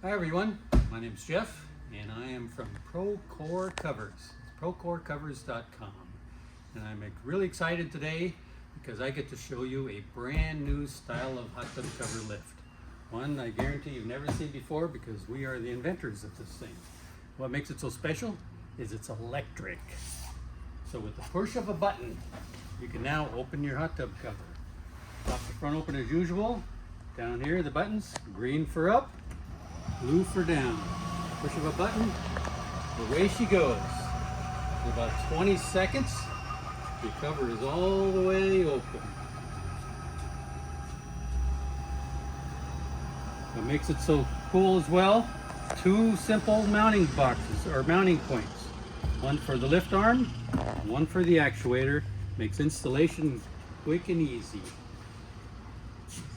Hi everyone, my name is Jeff and I am from Procore Covers. It's procorecovers.com, and I'm really excited today because I get to show you a brand new style of hot tub cover lift. One I guarantee you've never seen before because we are the inventors of this thing. What makes it so special is it's electric. So with the push of a button, you can now open your hot tub cover. Pop the front open as usual. Down here the buttons, green for up, blue for down. Push of a button, away she goes. In about 20 seconds, the cover is all the way open. What makes it so cool as well, two simple mounting boxes or mounting points. One for the lift arm, one for the actuator. Makes installation quick and easy.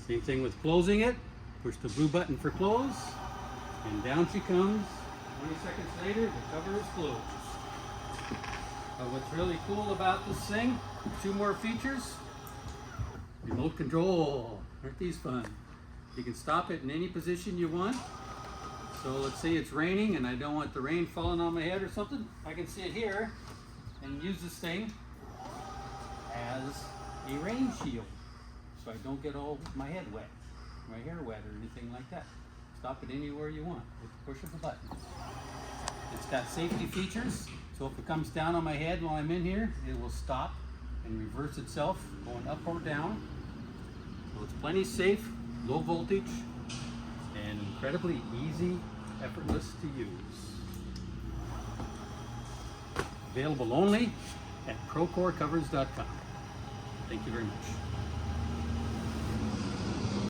Same thing with closing it. Push the blue button for close, and down she comes. 20 seconds later, the cover is closed. But what's really cool about this thing, two more features. Remote control. Aren't these fun? You can stop it in any position you want. So let's say it's raining and I don't want the rain falling on my head or something. I can sit here and use this thing as a rain shield, so I don't get all my head wet, my hair wet, or anything like that. Stop it anywhere you want with the push of a button. It's got safety features, so if it comes down on my head while I'm in here, it will stop and reverse itself going up or down. So it's plenty safe, low voltage, and incredibly easy, effortless to use. Available only at procorecovers.com. Thank you very much.